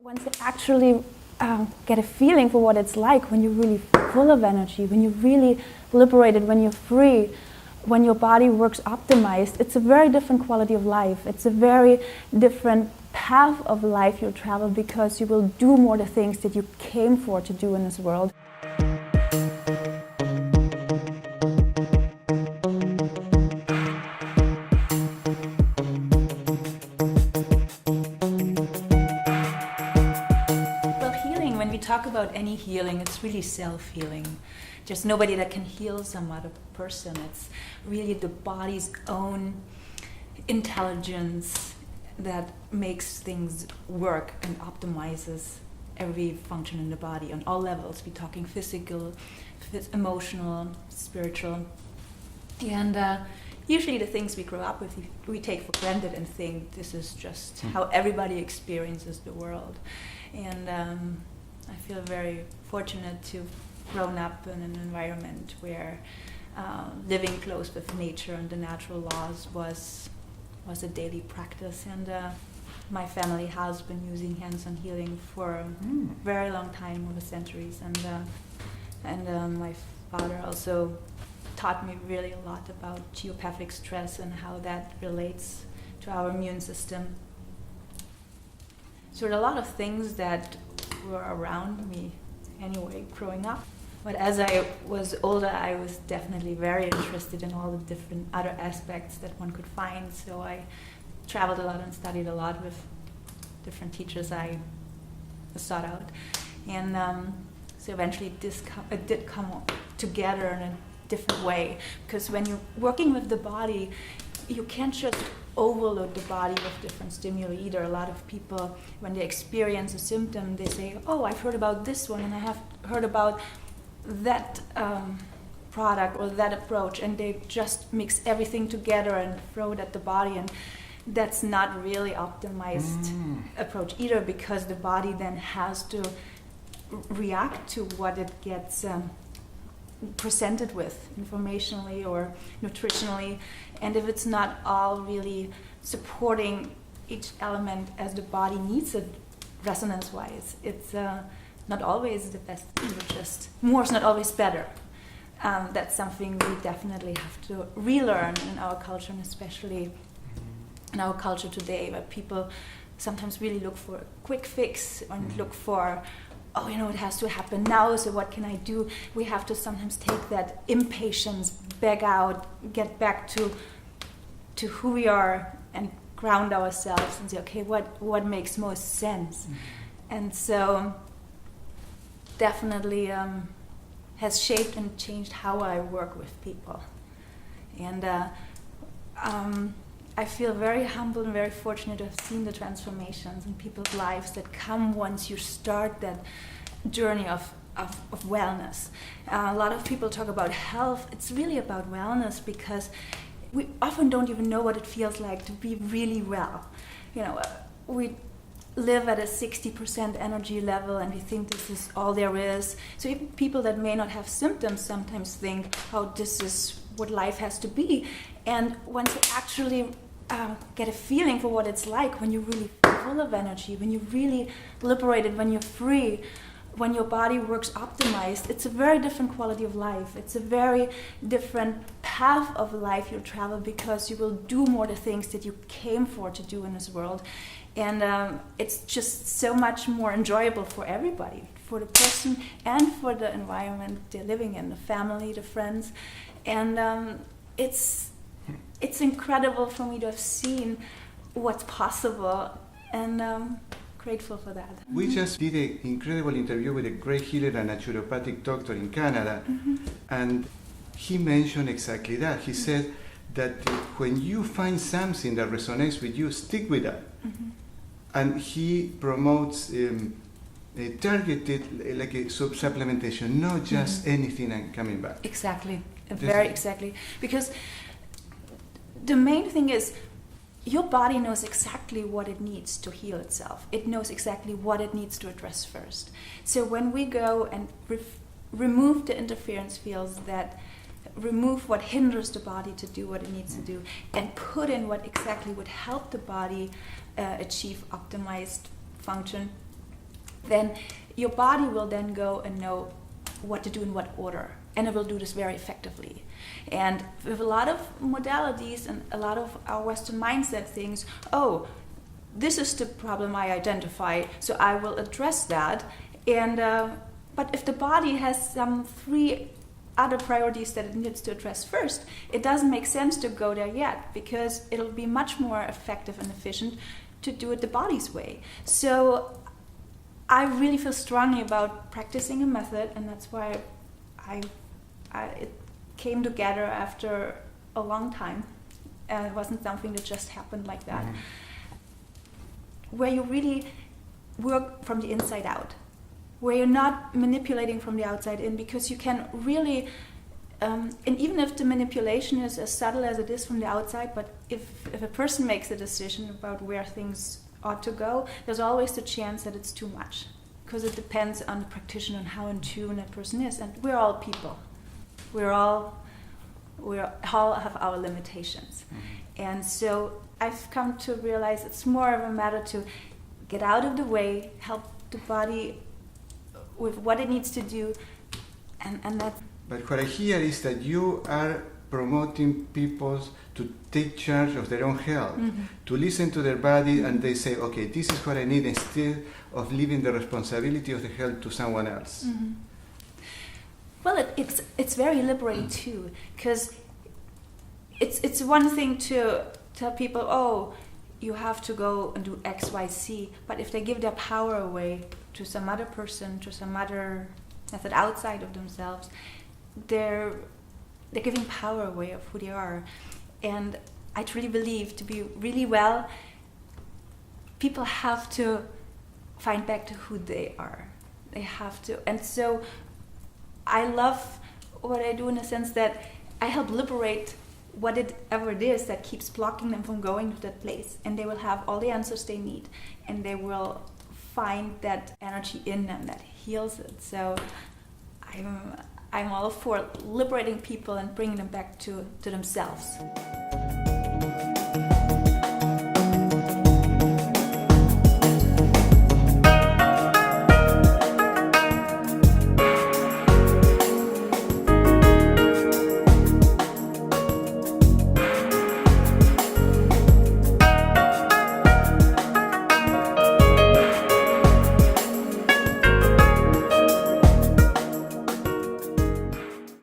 Once you actually get a feeling for what it's like when you're really full of energy, when you're really liberated, when you're free, when your body works optimized, it's a very different quality of life. It's a very different path of life you'll travel because you will do more the things that you came for to do in this world. When we talk about any healing, it's really self-healing. There's nobody that can heal some other person. It's really the body's own intelligence that makes things work and optimizes every function in the body on all levels. We're talking physical, emotional, spiritual. And usually the things we grow up with, we take for granted and think this is just how everybody experiences the world. And I feel very fortunate to have grown up in an environment where living close with nature and the natural laws was a daily practice. And my family has been using hands-on healing for a very long time, over centuries. And my father also taught me really a lot about geopathic stress and how that relates to our immune system. So there are a lot of things that were around me anyway, growing up. But as I was older, I was definitely very interested in all the different other aspects that one could find. So I traveled a lot and studied a lot with different teachers I sought out. And so eventually it did come together in a different way. Because when you're working with the body, you can't just overload the body with different stimuli either. A lot of people, when they experience a symptom, they say, oh, I've heard about this one and I have heard about that product or that approach, and they just mix everything together and throw it at the body, and that's not really optimized approach either, because the body then has to react to what it gets presented with informationally or nutritionally, and if it's not all really supporting each element as the body needs it resonance-wise, it's not always the best thing. Just more is not always better. That's something we definitely have to relearn in our culture, and especially in our culture today, where people sometimes really look for a quick fix and look for, oh, it has to happen now, so what can I do? We have to sometimes take that impatience back out, get back to who we are and ground ourselves and say, okay, what makes most sense? And so definitely has shaped and changed how I work with people. And I feel very humble and very fortunate to have seen the transformations in people's lives that come once you start that journey of wellness. A lot of people talk about health. It's really about wellness, because we often don't even know what it feels like to be really well. We live at a 60% energy level and we think this is all there is. So even people that may not have symptoms sometimes think, oh, this is what life has to be. And once you actually get a feeling for what it's like when you're really full of energy, when you're really liberated, when you're free, when your body works optimized, it's a very different quality of life. It's a very different path of life you'll travel, because you will do more the things that you came for to do in this world. And it's just so much more enjoyable for everybody, for the person and for the environment they're living in, the family, the friends. And it's incredible for me to have seen what's possible, and grateful for that. We just did an incredible interview with a great healer and naturopathic doctor in Canada, and he mentioned exactly that. He said that when you find something that resonates with you, stick with that. And he promotes a targeted, like a supplementation, not just anything and coming back. Exactly, exactly. Because the main thing is, your body knows exactly what it needs to heal itself. It knows exactly what it needs to address first. So when we go and remove the interference fields that remove what hinders the body to do what it needs to do, and put in what exactly would help the body achieve optimized function, then your body will then go and know what to do in what order, and it will do this very effectively. And with a lot of modalities and a lot of our Western mindset things, oh, this is the problem I identify, so I will address that. And but if the body has some 3 other priorities that it needs to address first, it doesn't make sense to go there yet, because it'll be much more effective and efficient to do it the body's way. So I really feel strongly about practicing a method, and that's why it came together after a long time. It wasn't something that just happened like that. Where you really work from the inside out, where you're not manipulating from the outside in, because you can really, and even if the manipulation is as subtle as it is from the outside, but if a person makes a decision about where things ought to go, there's always the chance that it's too much, because it depends on the practitioner and how in tune that person is. And we're all people. We all have our limitations. And so I've come to realize it's more of a matter to get out of the way, help the body with what it needs to do, and that. But what I hear is that you are promoting people to take charge of their own health, to listen to their body, and they say, okay, this is what I need, instead of leaving the responsibility of the health to someone else. Well, it's very liberating too, because it's one thing to tell people, oh, you have to go and do X, Y, Z, but if they give their power away to some other person, to some other method outside of themselves, they're giving power away of who they are. And I truly believe to be really well, people have to find back to who they are. They have to. And so I love what I do in the sense that I help liberate whatever it is that keeps blocking them from going to that place. And they will have all the answers they need. And they will find that energy in them that heals it. So I'm all for liberating people and bringing them back to themselves.